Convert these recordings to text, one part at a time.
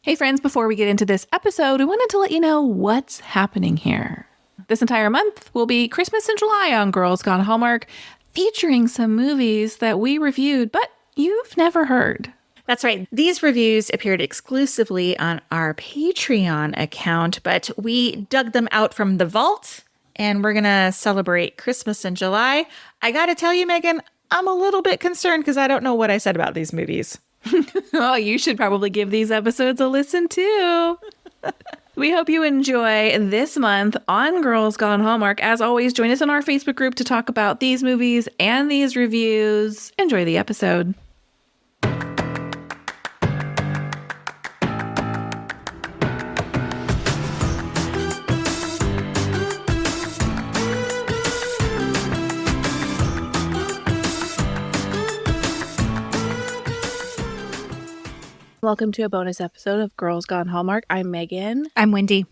Hey friends, before we get into this episode, we wanted to let you know what's happening here. This entire month will be Christmas in July on Girls Gone Hallmark, featuring some movies that we reviewed, but you've never heard. That's right. These reviews appeared exclusively on our Patreon account, but we dug them out from the vault, and we're going to celebrate Christmas in July. I got to tell you, Megan, I'm a little bit concerned because I don't know what I said about these movies. Oh, you should probably give these episodes a listen too. We hope you enjoy this month on Girls Gone Hallmark. As always, join us in our Facebook group to talk about these movies and these reviews. Enjoy the episode. Welcome to a bonus episode of Girls Gone Hallmark. I'm Megan. I'm Wendy.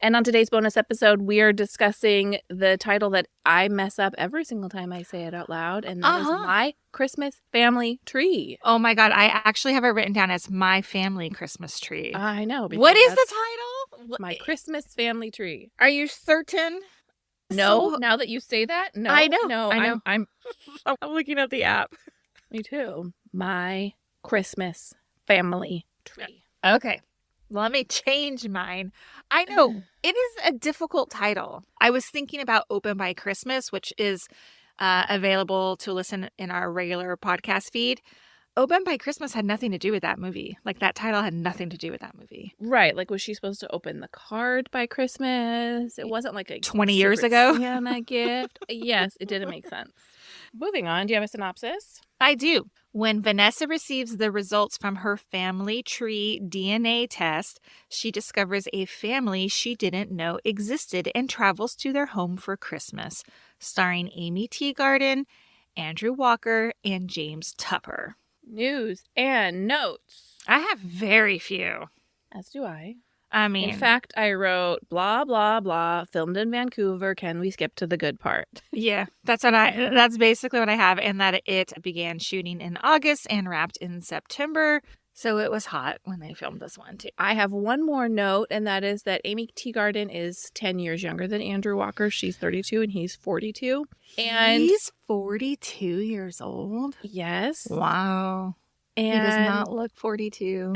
And on today's bonus episode, we are discussing the title that I mess up every single time I say it out loud, and that is My Christmas Family Tree. Oh my God, I actually have it written down as My Family Christmas Tree. I know. What is the title? My Christmas Family Tree. Are you certain? No, now that you say that, no. I know. No, I know. I'm looking at the app. Me too. My Christmas Family Tree. Okay. Let me change mine. I know it is a difficult title. I was thinking about Open by Christmas, which is available to listen in our regular podcast feed. Open by Christmas had nothing to do with that movie. Like, that title had nothing to do with that movie. Right. Like, was she supposed to open the card by Christmas? It wasn't like a 20 years ago. Santa gift. Yes, it didn't make sense. Moving on. Do you have a synopsis? I do. When Vanessa receives the results from her family tree DNA test, she discovers a family she didn't know existed and travels to their home for Christmas, starring Aimee Teegarden, Andrew Walker, and James Tupper. News and notes. I have very few. As do I. I mean, in fact, I wrote blah, blah, blah, filmed in Vancouver. Can we skip to the good part? Yeah, that's basically what I have. And that it began shooting in August and wrapped in September. So it was hot when they filmed this one too. I have one more note, and that is that Aimee Teegarden is 10 years younger than Andrew Walker. She's 32 and he's 42. And he's 42 years old? Yes. Wow. And he does not look 42.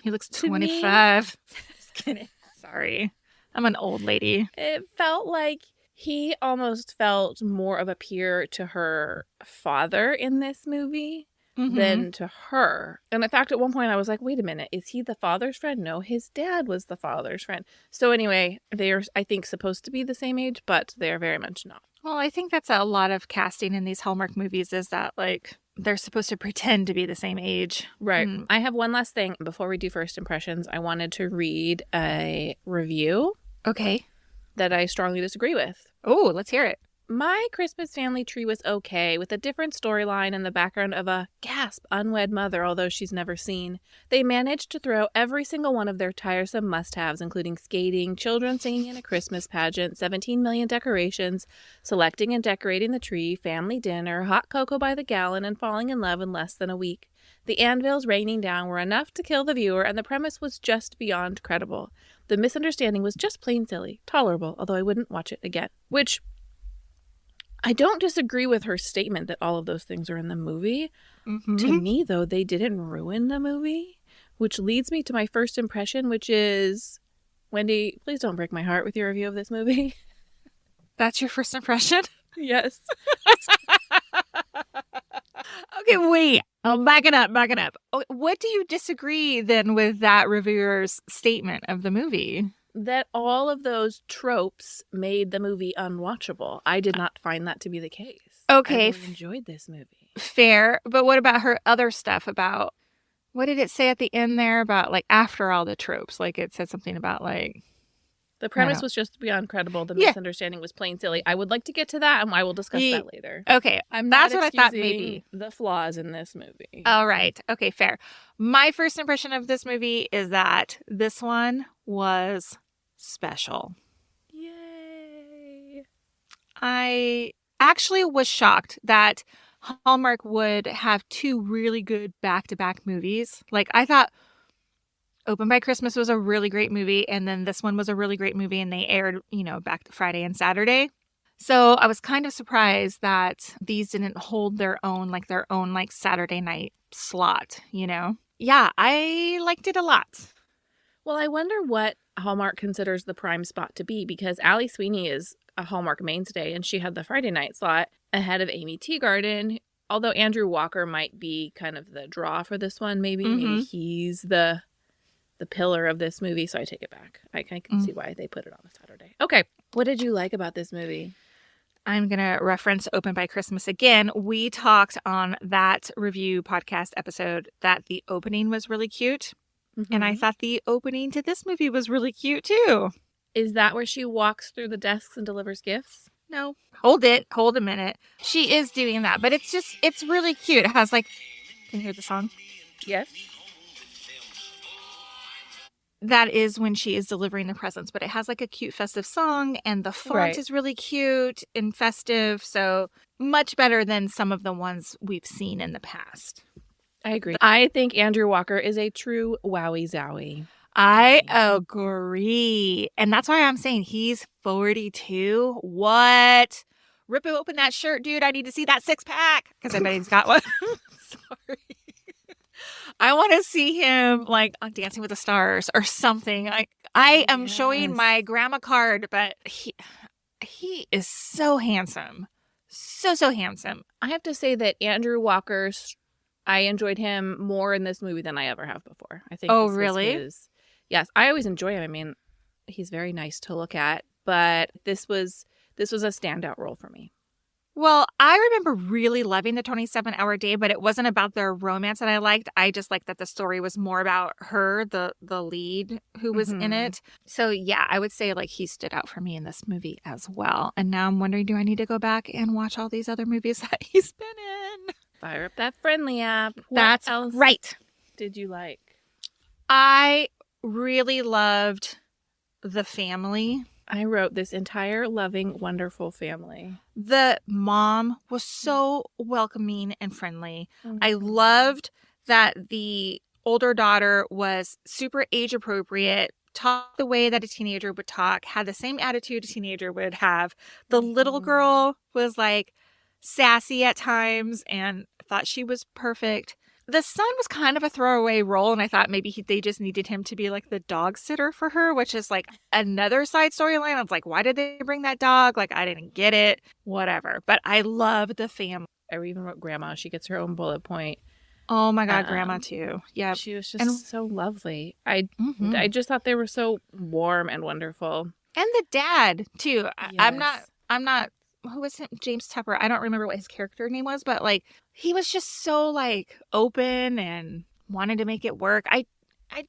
He looks 25. Just kidding. Sorry. I'm an old lady. It felt like he almost felt more of a peer to her father in this movie than to her. And in fact, at one point I was like, wait a minute, is he the father's friend? No, his dad was the father's friend. So anyway, they are, I think, supposed to be the same age, but they are very much not. Well, I think that's a lot of casting in these Hallmark movies is that, like, they're supposed to pretend to be the same age. Right. I have one last thing. Before we do first impressions, I wanted to read a review. Okay. That I strongly disagree with. Oh, let's hear it. My Christmas Family Tree was okay, with a different storyline in the background of a, gasp, unwed mother, although she's never seen. They managed to throw every single one of their tiresome must-haves, including skating, children singing in a Christmas pageant, 17 million decorations, selecting and decorating the tree, family dinner, hot cocoa by the gallon, and falling in love in less than a week. The anvils raining down were enough to kill the viewer, and the premise was just beyond credible. The misunderstanding was just plain silly, tolerable, although I wouldn't watch it again. Which, I don't disagree with her statement that all of those things are in the movie. To me, though, they didn't ruin the movie, which leads me to my first impression, which is, Wendy, please don't break my heart with your review of this movie. That's your first impression? Yes. Okay, wait. Oh, back it up. Oh, what do you disagree then with that reviewer's statement of the movie? That all of those tropes made the movie unwatchable. I did not find that to be the case. Okay. I really enjoyed this movie. Fair. But what about her other stuff about, what did it say at the end there about, like, after all the tropes? Like, it said something about, like, the premise was just beyond credible. The misunderstanding was plain silly. I would like to get to that, and I will discuss that later. Okay. That's what I thought maybe. The flaws in this movie. All right. Okay, fair. My first impression of this movie is that this one was special. Yay. I actually was shocked that Hallmark would have two really good back-to-back movies. Like, I thought Open by Christmas was a really great movie, and then this one was a really great movie, and they aired, back to Friday and Saturday. So I was kind of surprised that these didn't hold their own Saturday night slot, Yeah, I liked it a lot. Well, I wonder what Hallmark considers the prime spot to be, because Allie Sweeney is a Hallmark mainstay, and she had the Friday night slot ahead of Aimee Teegarden. Although Andrew Walker might be kind of the draw for this one, maybe. Mm-hmm. Maybe he's the pillar of this movie, so I take it back. I can see why they put it on a Saturday. Okay, what did you like about this movie? I'm going to reference Open by Christmas again. We talked on that review podcast episode that the opening was really cute. Mm-hmm. And I thought the opening to this movie was really cute too. Is that where she walks through the desks and delivers gifts? No. Hold a minute. She is doing that, but it's really cute. It has can you hear the song? Yes. That is when she is delivering the presents, but it has a cute festive song, and the font is really cute and festive, so much better than some of the ones we've seen in the past. I agree. I think Andrew Walker is a true wowie zowie. I agree. And that's why I'm saying he's 42. What? Rip open that shirt, dude. I need to see that six-pack, because I bet he's got one. Sorry. I want to see him on Dancing with the Stars or something. I am showing my grandma card, but he is so handsome. So handsome. I have to say that Andrew Walker's, I enjoyed him more in this movie than I ever have before. I think. Oh, really? Yes, I always enjoy him. I mean, he's very nice to look at, but this was a standout role for me. Well, I remember really loving the 27-Hour Day, but it wasn't about their romance that I liked. I just liked that the story was more about her, the lead who was in it. So, yeah, I would say he stood out for me in this movie as well. And now I'm wondering, do I need to go back and watch all these other movies that he's been in? Fire up that Friendly app. That's right. Did you like? I really loved the family. I wrote this entire loving, wonderful family. The mom was so welcoming and friendly. Mm-hmm. I loved that the older daughter was super age appropriate, talked the way that a teenager would talk, had the same attitude a teenager would have. The little girl was sassy at times and thought she was perfect. The son was kind of a throwaway role, and I thought maybe they just needed him to be the dog sitter for her, which is another side storyline. I was why did they bring that dog? I didn't get it. Whatever. But I love the family. I even wrote Grandma. She gets her own bullet point. Oh my God, Grandma too. Yeah, she was just so lovely. I just thought they were so warm and wonderful. And the dad too. Yes. I'm not. Who was him? James Tupper. I don't remember what his character name was, but he was just so open and wanted to make it work. I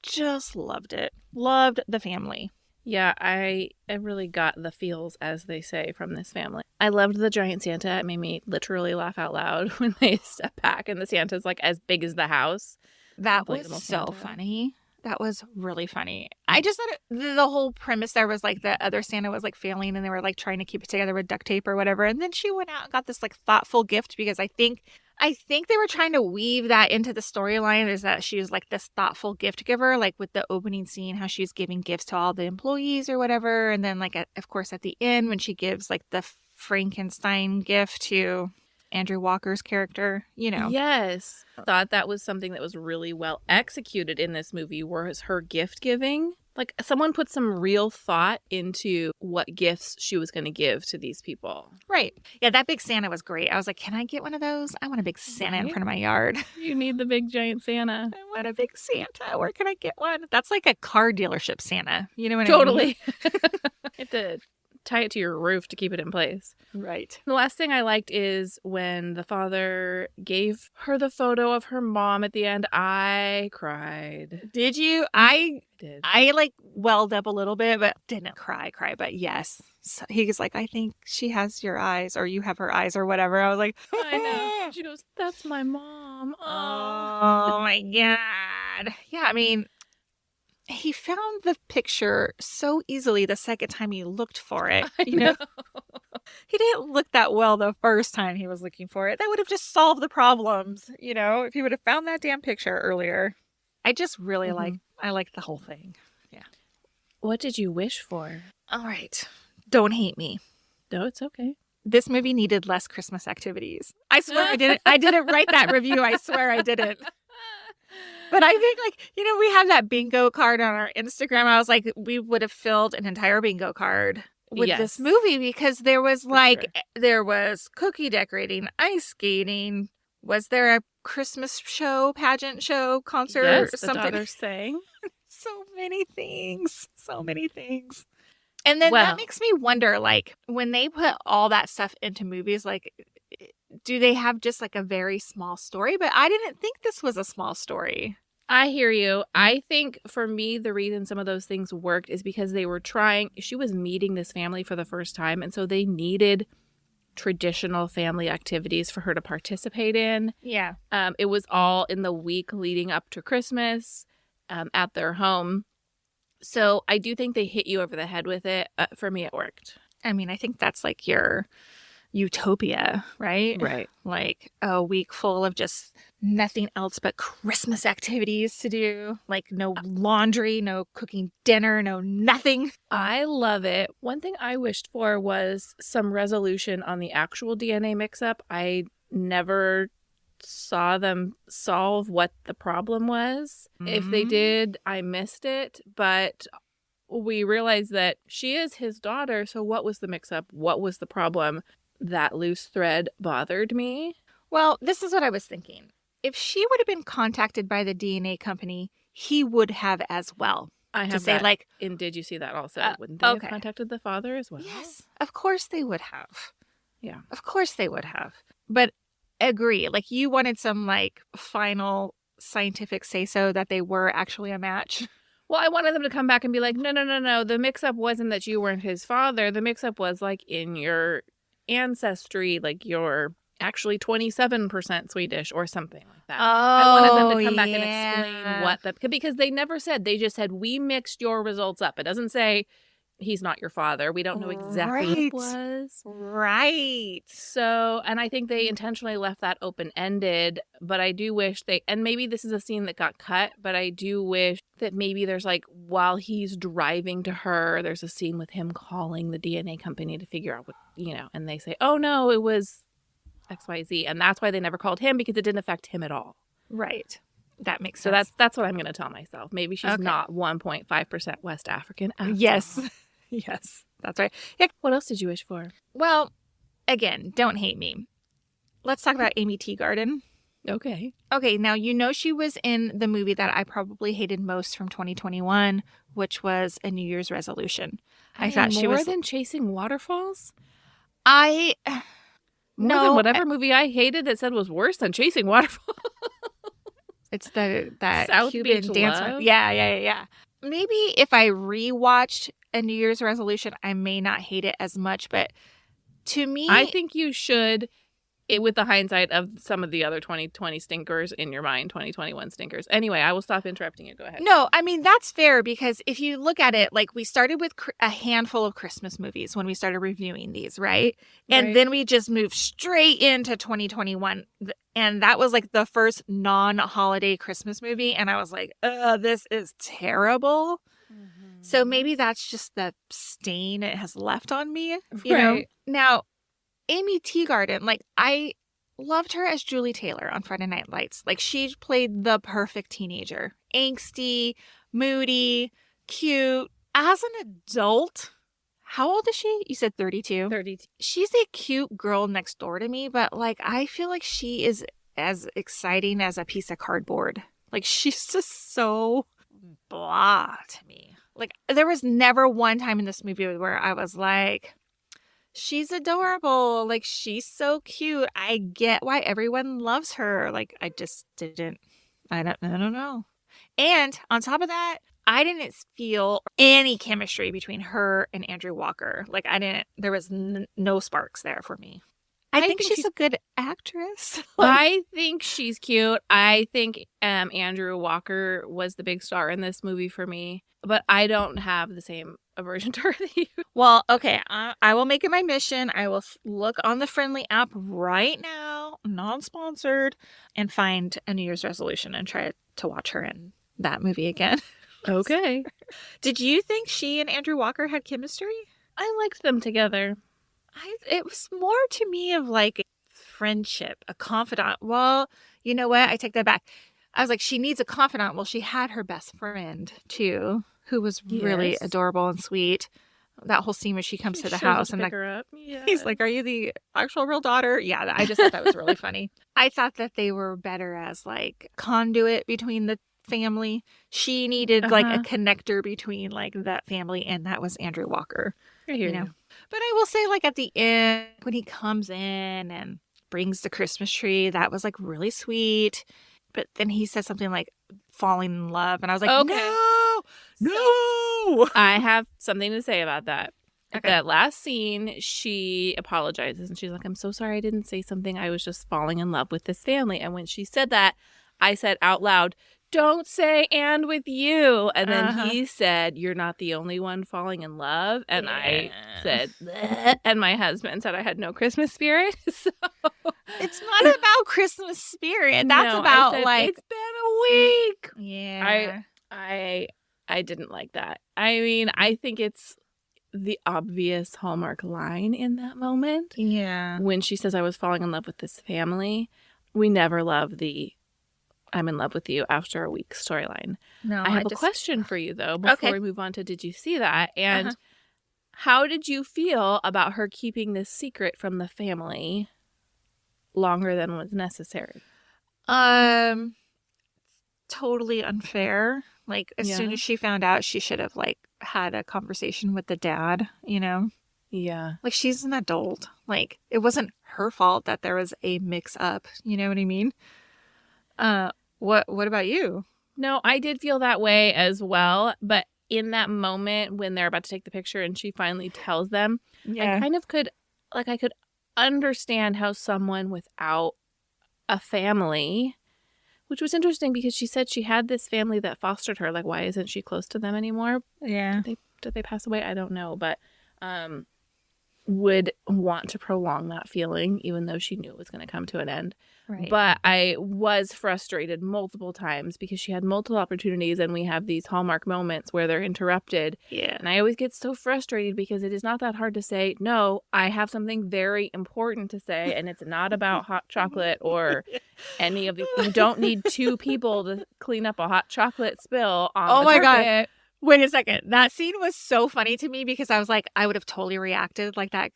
just loved it. Loved the family. Yeah, I really got the feels, as they say, from this family. I loved the giant Santa. It made me literally laugh out loud when they step back and the Santa's as big as the house. That was so funny. That was really funny. I just thought the whole premise there was the other Santa was failing, and they were trying to keep it together with duct tape or whatever. And then she went out and got this thoughtful gift, because I think they were trying to weave that into the storyline, is that she was this thoughtful gift giver, with the opening scene, how she's giving gifts to all the employees or whatever. And then of course at the end when she gives the Frankenstein gift to Andrew Walker's character, Yes. I thought that was something that was really well executed in this movie, was her gift giving. Someone put some real thought into what gifts she was going to give to these people. Right. Yeah, that big Santa was great. I was can I get one of those? I want a big Santa in front of my yard. You need the big giant Santa. I want a big Santa. Where can I get one? That's a car dealership Santa. You know what totally. I mean? You have to tie it to your roof to keep it in place. Right. The last thing I liked is when the father gave her the photo of her mom at the end. I cried. Did you? I did. I welled up a little bit, but didn't cry. But yes. So he's I think she has your eyes, or you have her eyes, or whatever. I was I know. She goes, that's my mom. Oh my God. Yeah, I mean, he found the picture so easily the second time he looked for it. You know? He didn't look that well the first time he was looking for it. That would have just solved the problems, if he would have found that damn picture earlier. I just really I like the whole thing. Yeah. What did you wish for? All right. Don't hate me. No, it's okay. This movie needed less Christmas activities. I swear I didn't. I didn't write that review. I swear I didn't. But I think, like, you know, we have that bingo card on our Instagram. I was like, we would have filled an entire bingo card with this movie because there was there was cookie decorating, ice skating. Was there a Christmas show, pageant show, concert, yes, or something? The daughter sang. So many things. So many things. And then that makes me wonder, like, when they put all that stuff into movies, like, do they have just like a very small story? But I didn't think this was a small story. I hear you. I think for me, the reason some of those things worked is because they were she was meeting this family for the first time. And so they needed traditional family activities for her to participate in. Yeah. It was all in the week leading up to Christmas at their home. So I do think they hit you over the head with it. For me, it worked. I mean, I think that's like your utopia, right? Right. Like a week full of just nothing else but Christmas activities to do. Like no laundry, no cooking dinner, no nothing. I love it. One thing I wished for was some resolution on the actual DNA mix-up. I never saw them solve what the problem was. If they did, I missed it. But we realized that she is his daughter. So what was the mix-up? What was the problem? That loose thread bothered me. Well, this is what I was thinking. If she would have been contacted by the DNA company, he would have as well. I have to say, like, and did you see that also? Wouldn't they have contacted the father as well? Yes, of course they would have. Yeah, of course they would have. But agree, like you wanted some like final scientific say-so that they were actually a match. Well, I wanted them to come back and be like, no. The mix-up wasn't that you weren't his father. The mix-up was like in your ancestry, like you're actually 27% Swedish or something like that. I wanted them to come back and explain what because they never said. They just said, we mixed your results up. It doesn't say he's not your father. We don't know exactly what it was. Right. So, and I think they intentionally left that open-ended, but I do wish and maybe this is a scene that got cut, but I do wish that maybe there's like, while he's driving to her, there's a scene with him calling the DNA company to figure out what, and they say, oh no, it was XYZ. And that's why they never called him, because it didn't affect him at all. Right. That makes sense. So that's what I'm going to tell myself. Maybe she's not 1.5% West African. Yes. Yes, that's right. Yeah. What else did you wish for? Well, again, don't hate me. Let's talk about Aimee Teegarden. Okay. Okay, now you know she was in the movie that I probably hated most from 2021, which was A New Year's Resolution. I thought she was more than Chasing Waterfalls? More than whatever movie I hated that said was worse than Chasing Waterfalls. It's that South Cuban Beach dance. Love? Yeah. Maybe if I rewatched A New Year's Resolution, I may not hate it as much, but to me, I think you should, with the hindsight of some of the other 2020 stinkers in your mind, 2021 stinkers. Anyway, I will stop interrupting you. Go ahead. No, I mean, that's fair, because if you look at it, like, we started with a handful of Christmas movies when we started reviewing these, right? And then we just moved straight into 2021. And that was like the first non-holiday Christmas movie. And I was like, this is terrible. Mm-hmm. So maybe that's just the stain it has left on me. You know? Now, Aimee Teegarden, like, I loved her as Julie Taylor on Friday Night Lights. Like, she played the perfect teenager. Angsty, moody, cute. As an adult, how old is she? You said 32? 32. She's a cute girl next door to me, but, like, I feel like she is as exciting as a piece of cardboard. Like, she's just so blah to me. Like, there was never one time in this movie where I was like, she's adorable. Like, she's so cute. I get why everyone loves her. Like, I just didn't. I don't know. And on top of that, I didn't feel any chemistry between her and Andrew Walker. Like, there was no sparks there for me. I think she's a good actress. I think she's cute. I think Andrew Walker was the big star in this movie for me. But I don't have the same aversion to her that you. Well, okay. I will make it my mission. I will look on the Friendly app right now, non-sponsored, and find A New Year's Resolution and try to watch her in that movie again. Okay. Did you think she and Andrew Walker had chemistry? I liked them together. It was more to me of like a friendship, a confidant. Well, you know what? I take that back. I was like, she needs a confidant. Well, she had her best friend too, who was really adorable and sweet. That whole scene where she comes to the house and pick her up. Yeah. he's like, "Are you the actual real daughter?" Yeah, I just thought that was really funny. I thought that they were better as like conduit between the family. She needed like a connector between like that family, and that was Andrew Walker. I hear you. But I will say, like at the end when he comes in and brings the Christmas tree, that was like really sweet. But then he said something like falling in love, and I was like, no. I have something to say about that. Okay. That last scene, she apologizes and she's like, I'm so sorry I didn't say something. I was just falling in love with this family. And when she said that, I said out loud, don't say and with you. And then he said, you're not the only one falling in love. And I said, bleh. And my husband said I had no Christmas spirit. So it's not about Christmas spirit. That's about like, it's been a week. Yeah. I didn't like that. I mean, I think it's the obvious Hallmark line in that moment. Yeah. When she says I was falling in love with this family. We never love the I'm in love with you after a week storyline. No, I have a question for you, though, before we move on to Did You See That? And how did you feel about her keeping this secret from the family longer than was necessary? Totally unfair. Like, as soon as she found out, she should have, like, had a conversation with the dad, you know? Yeah. Like, she's an adult. Like, it wasn't her fault that there was a mix-up. You know what I mean? What about you? No, I did feel that way as well. But in that moment when they're about to take the picture and she finally tells them, I kind of could, like, I could understand how someone without a family, which was interesting because she said she had this family that fostered her. Like, why isn't she close to them anymore? Yeah. Did they pass away? I don't know. But would want to prolong that feeling, even though she knew it was going to come to an end. Right. But I was frustrated multiple times because she had multiple opportunities and we have these Hallmark moments where they're interrupted. Yeah. And I always get so frustrated because it is not that hard to say, no, I have something very important to say and it's not about hot chocolate or any of the... You don't need two people to clean up a hot chocolate spill on the carpet. God. Wait a second. That scene was so funny to me because I was like, I would have totally reacted like that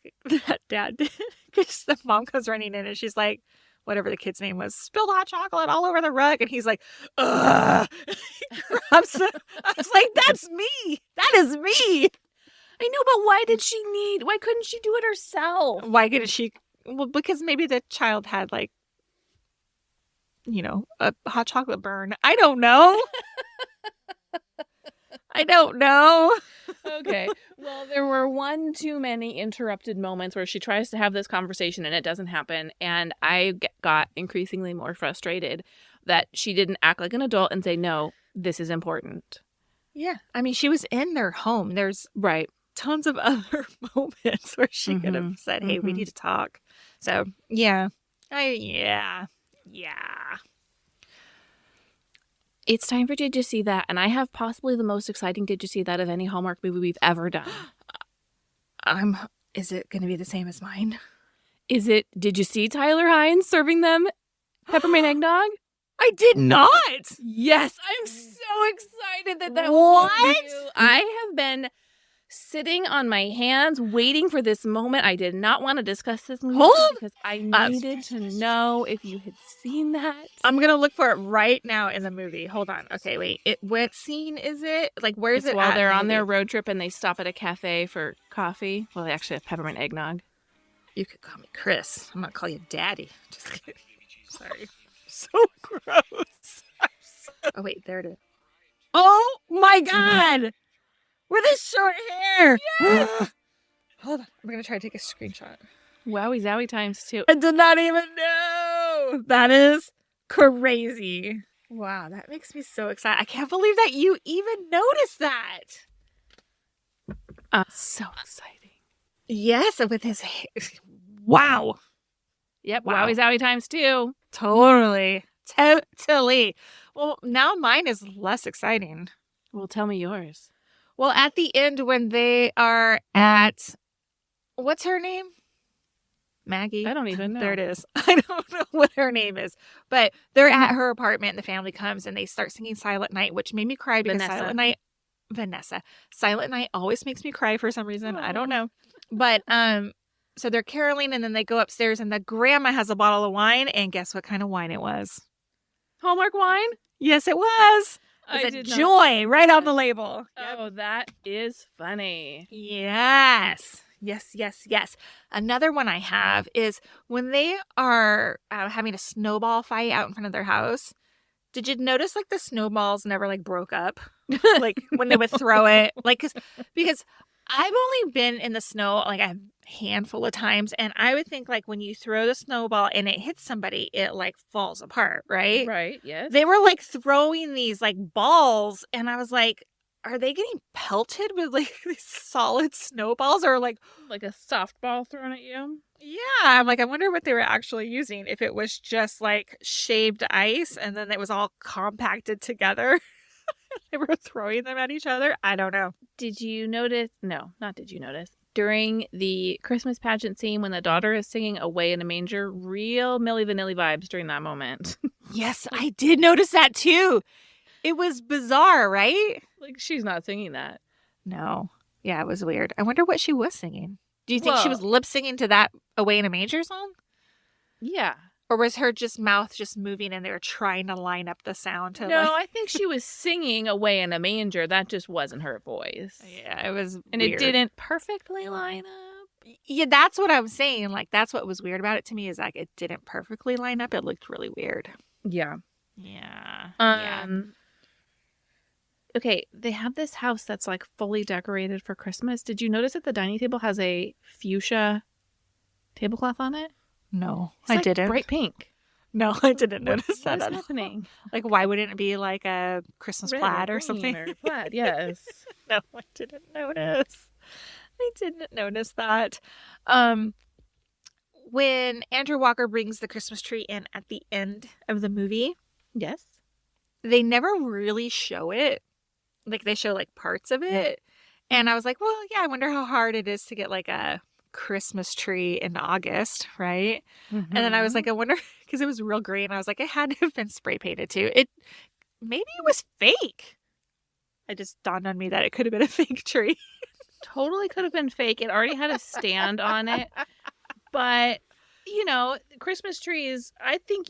dad did. Because the mom comes running in and she's like, whatever the kid's name was, spilled hot chocolate all over the rug. And he's like, ugh. I was like, that's me. That is me. I know, but why couldn't she do it herself? Why couldn't she? Well, because maybe the child had like, you know, a hot chocolate burn. I don't know. I don't know. Okay. Well, there were one too many interrupted moments where she tries to have this conversation and it doesn't happen. And I got increasingly more frustrated that she didn't act like an adult and say, no, this is important. Yeah. I mean, she was in their home. There's tons of other moments where she could have said, hey, we need to talk. So, yeah. Yeah. It's time for Did You See That? And I have possibly the most exciting Did You See That of any Hallmark movie we've ever done. Is it going to be the same as mine? Did you see Tyler Hines serving them peppermint eggnog? I did not. Yes, I'm so excited that what? Was you. I have been sitting on my hands waiting for this moment. I did not want to discuss this movie because I needed to know if you had seen that. I'm going to look for it right now in the movie. Hold on. Okay, wait. What scene is it? Like, where is it while they're on their road trip and they stop at a cafe for coffee. Well, they actually have peppermint eggnog. You could call me Chris. I'm going to call you Daddy. Just kidding. Sorry. So gross. Oh, wait. There it is. Oh, my God. With his short hair. Yes. Hold on. I'm going to try to take a screenshot. Wowie zowie times two. I did not even know. That is crazy. Wow. That makes me so excited. I can't believe that you even noticed that. So exciting. Yes. With his hair. Wow. Yep. Wow. Wowie zowie times two. Totally. Totally. Well, now mine is less exciting. Well, tell me yours. Well, at the end when they are at, what's her name? Maggie? I don't even know. There it is. I don't know what her name is. But they're at her apartment and the family comes and they start singing Silent Night, which made me cry because Silent Night always makes me cry for some reason. I don't know. But so they're caroling and then they go upstairs and the grandma has a bottle of wine and guess what kind of wine it was? Hallmark wine? Yes, it was. It's a Joy right on the label. Oh, that is funny. Yes. Yes. Another one I have is when they are having a snowball fight out in front of their house. Did you notice like the snowballs never like broke up? Like when they would throw it? Like because I've only been in the snow like a handful of times and I would think like when you throw the snowball and it hits somebody, it like falls apart, right? Right, yes. They were like throwing these like balls and I was like, are they getting pelted with like these solid snowballs or like a softball thrown at you? Yeah, I'm like, I wonder what they were actually using. If it was just like shaved ice and then it was all compacted together. They were throwing them at each other. I don't know. Did you notice? No, not did you notice. During the Christmas pageant scene when the daughter is singing Away in a Manger, real Milli Vanilli vibes during that moment. Yes, I did notice that too. It was bizarre, right? Like, she's not singing that. No. Yeah, it was weird. I wonder what she was singing. Do you think she was lip singing to that Away in a Manger song? Yeah. Or was her mouth just moving and they were trying to line up the sound to No, I think she was singing Away in a Manger. That just wasn't her voice. Yeah, it was And weird. It didn't perfectly line up. Yeah, that's what I'm saying. Like, that's what was weird about it to me is like it didn't perfectly line up. It looked really weird. Yeah. Yeah. Okay, they have this house that's like fully decorated for Christmas. Did you notice that the dining table has a fuchsia tablecloth on it? No, It's like didn't. Bright pink. No, I didn't notice that. What is happening? Like, why wouldn't it be like a Christmas plaid or something? Or plaid, yes. No, I didn't notice. I didn't notice that. When Andrew Walker brings the Christmas tree in at the end of the movie, yes, they never really show it. Like, they show like parts of it. And I was like, well, yeah, I wonder how hard it is to get like a Christmas tree in August, right? Mm-hmm. And then I was like, I wonder, because it was real green. I was like, it had to have been spray painted too. Maybe it was fake. It just dawned on me that it could have been a fake tree. Totally could have been fake. It already had a stand on it. But, you know, Christmas trees, I think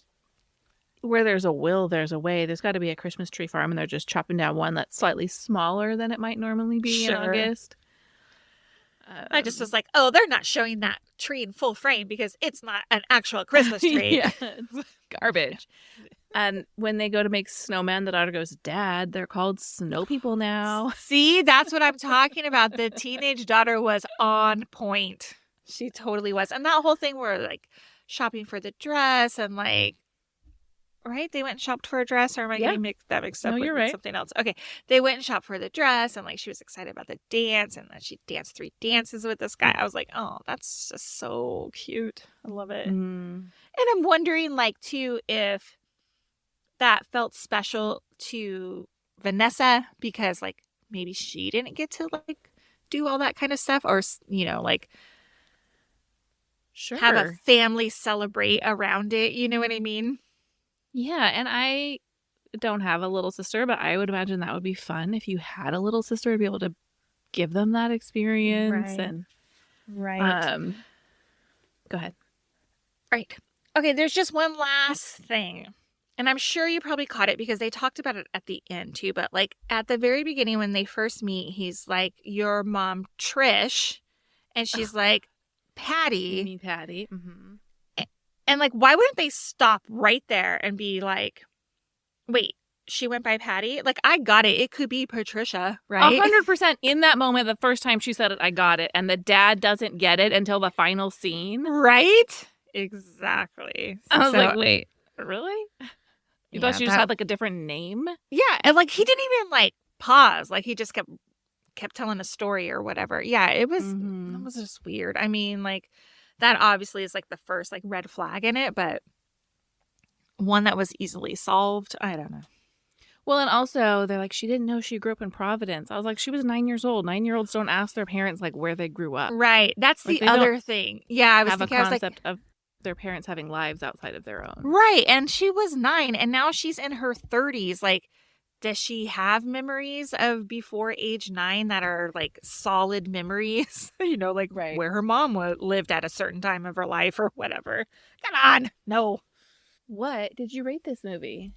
where there's a will, there's a way. There's got to be a Christmas tree farm, and they're just chopping down one that's slightly smaller than it might normally be in August. I just was like, oh, they're not showing that tree in full frame because it's not an actual Christmas tree. Yeah, it's garbage. And when they go to make snowmen, the daughter goes, Dad, they're called snow people now. See, that's what I'm talking about. The teenage daughter was on point. She totally was. And that whole thing where like shopping for the dress and like, right? They went and shopped for a dress, or am I getting that mixed up with something else? Okay. They went and shopped for the dress and like she was excited about the dance and then she danced 3 dances with this guy. I was like, oh, that's just so cute. I love it. And I'm wondering like too if that felt special to Vanessa because like maybe she didn't get to like do all that kind of stuff or, you know, like have a family celebrate around it. You know what I mean? Yeah, and I don't have a little sister, but I would imagine that would be fun if you had a little sister to be able to give them that experience. Right. Go ahead. Right. Okay, there's just one last thing. And I'm sure you probably caught it because they talked about it at the end too. But like at the very beginning when they first meet, he's like, your mom, Trish. And she's like, Patty. Me, Patty. Mm-hmm. And like, why wouldn't they stop right there and be like, wait, she went by Patty? Like, I got it. It could be Patricia, right? 100% in that moment, the first time she said it, I got it. And the dad doesn't get it until the final scene. Right? Exactly. I was like, wait, really? You thought she just had like a different name? Yeah. And like, he didn't even like pause. Like, he just kept telling a story or whatever. Yeah, it was, It was just weird. I mean, like, that obviously is like the first like red flag in it, but one that was easily solved. I don't know. Well, and also they're like, she didn't know she grew up in Providence. I was like, she was 9 years old. 9-year-olds don't ask their parents like where they grew up. Right. That's Like, the they other don't thing. Yeah, I was have a thinking, I was like, concept of their parents having lives outside of their own. right. And she was 9 and now she's in her 30s. Like, does she have memories of before age 9 that are like solid memories? You know, like Right. where her mom lived at a certain time of her life or whatever. Come on. No. What did you rate this movie?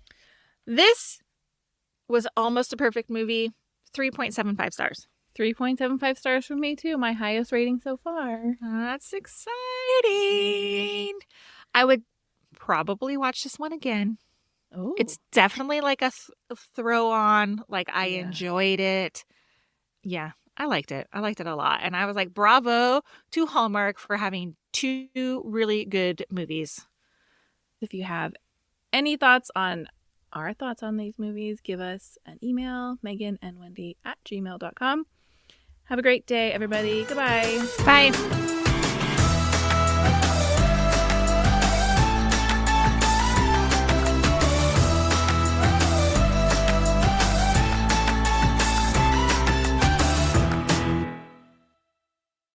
This was almost a perfect movie. 3.75 stars. 3.75 stars from me, too. My highest rating so far. That's exciting. I would probably watch this one again. Oh, It's definitely like a throw on. Like, I Yeah. enjoyed it. Yeah, I liked it. I liked it a lot. And I was like, bravo to Hallmark for having 2 really good movies. if you have any thoughts on our thoughts on these movies, give us an email, meganandwendy@gmail.com. Have a great day, everybody. Goodbye. Bye.